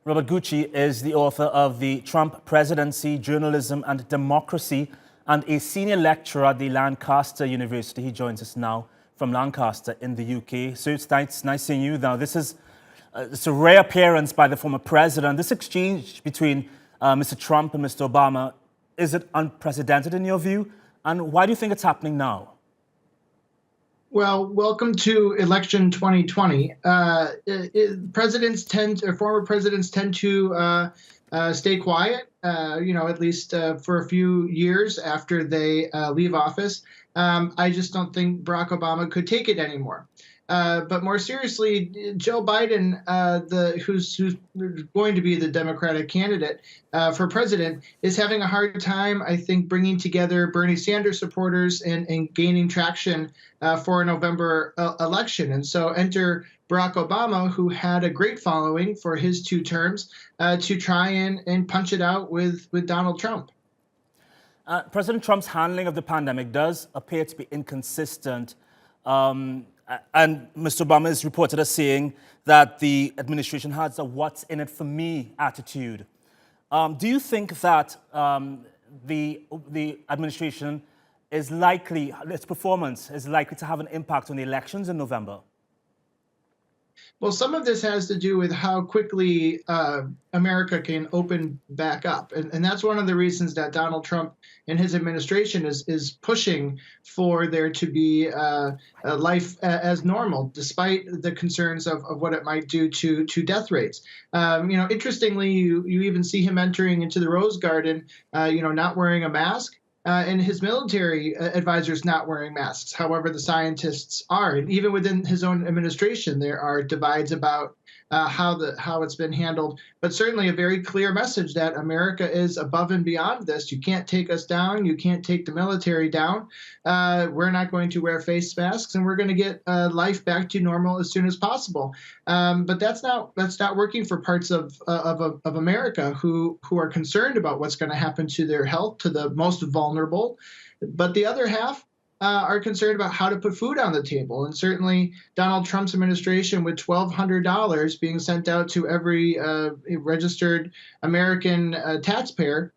Robert Gutsche is the author of The Trump Presidency, Journalism and Democracy and a senior lecturer at the Lancaster University. He joins us now from Lancaster in the UK. So it's nice seeing you now. It's a rare appearance by the former president. This exchange between Mr. Trump and Mr. Obama, is it unprecedented in your view? And why do you think it's happening now? Well, welcome to election 2020. Former presidents tend to stay quiet, at least for a few years after they leave office. I just don't think Barack Obama could take it anymore. But more seriously, Joe Biden, who's going to be the Democratic candidate for president, is having a hard time, I think, bringing together Bernie Sanders supporters and gaining traction for a November election. And so enter Barack Obama, who had a great following for his two terms, to try and punch it out with Donald Trump. President Trump's handling of the pandemic does appear to be inconsistent. And Mr. Obama is reported as saying that the administration has a what's in it for me attitude. Do you think that the administration is likely, its performance is likely to have an impact on the elections in November? Well, some of this has to do with how quickly America can open back up. And that's one of the reasons that Donald Trump and his administration is pushing for there to be life as normal, despite the concerns of what it might do to death rates. Interestingly, you even see him entering into the Rose Garden, not wearing a mask. And his military advisors not wearing masks. However, the scientists are. And even within his own administration, there are divides about how it's been handled. But certainly a very clear message that America is above and beyond this. You can't take us down. You can't take the military down. We're not going to wear face masks, and we're going to get life back to normal as soon as possible. But that's not working for parts of America who are concerned about what's going to happen to their health, to the most vulnerable. But the other half are concerned about how to put food on the table. And certainly Donald Trump's administration, with $1,200 being sent out to every registered American taxpayer,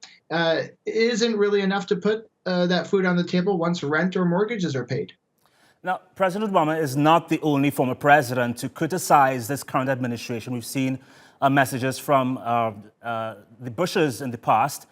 isn't really enough to put that food on the table once rent or mortgages are paid. Now, President Obama is not the only former president to criticize this current administration. We've seen messages from the Bushes in the past.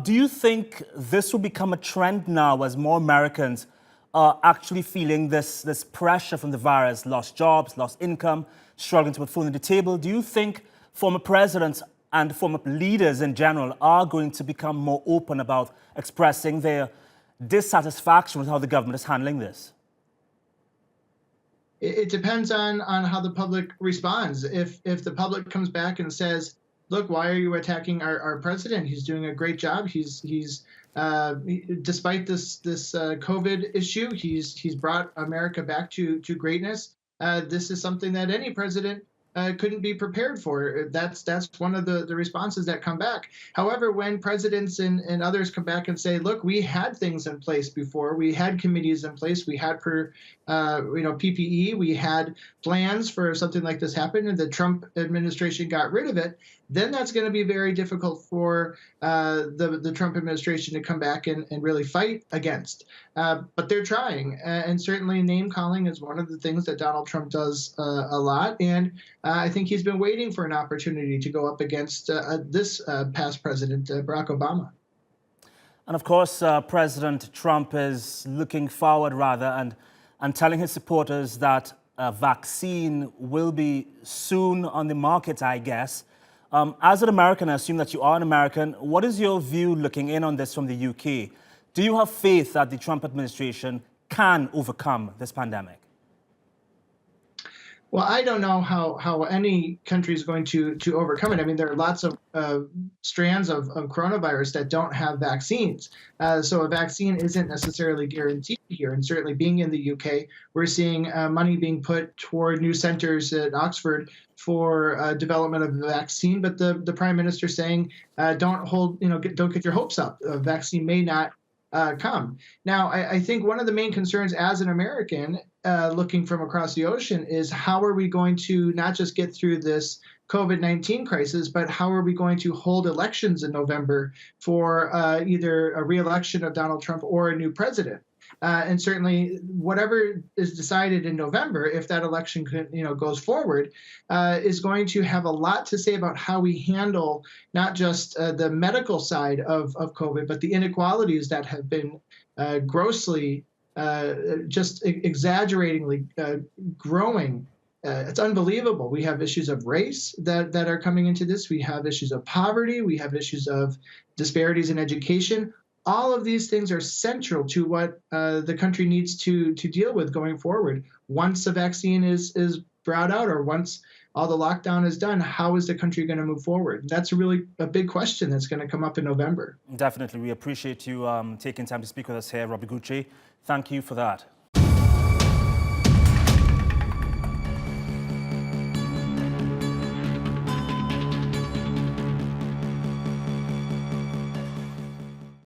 Do you think this will become a trend now as more Americans are actually feeling this pressure from the virus, lost jobs, lost income, struggling to put food on the table? Do you think former presidents and former leaders in general are going to become more open about expressing their dissatisfaction with how the government is handling this? It depends on how the public responds. If the public comes back and says, look, why are you attacking our president? He's doing a great job. He's despite this COVID issue, he's brought America back to greatness. This is something that any president couldn't be prepared for. That's one of the responses that come back. However, when presidents and others come back and say, look, we had things in place before, we had committees in place, we had PPE, we had plans for something like this happen, and the Trump administration got rid of it, then that's going to be very difficult for the Trump administration to come back and really fight against. But they're trying, and certainly name calling is one of the things that Donald Trump does a lot. And I think he's been waiting for an opportunity to go up against this past president, Barack Obama. And of course, President Trump is looking forward and telling his supporters that a vaccine will be soon on the market, I guess. As an American, I assume that you are an American. What is your view looking in on this from the UK? Do you have faith that the Trump administration can overcome this pandemic? Well, I don't know how any country is going to overcome it. I mean, there are lots of strands of coronavirus that don't have vaccines. So a vaccine isn't necessarily guaranteed here. And certainly being in the UK, we're seeing money being put toward new centers at Oxford for development of the vaccine. But the prime minister saying, don't get your hopes up. A vaccine may not come. Now, I think one of the main concerns as an American looking from across the ocean is how are we going to not just get through this COVID-19 crisis, but how are we going to hold elections in November for either a re-election of Donald Trump or a new president? And certainly, whatever is decided in November, if that election goes forward, is going to have a lot to say about how we handle not just the medical side of COVID, but the inequalities that have been grossly, just exaggeratingly growing. It's unbelievable. We have issues of race that are coming into this. We have issues of poverty. We have issues of disparities in education. All of these things are central to what the country needs to deal with going forward. Once a vaccine is brought out, or once all the lockdown is done, how is the country going to move forward? That's really a big question that's going to come up in November. Definitely. We appreciate you taking time to speak with us here, Robbie Gutsche. Thank you for that.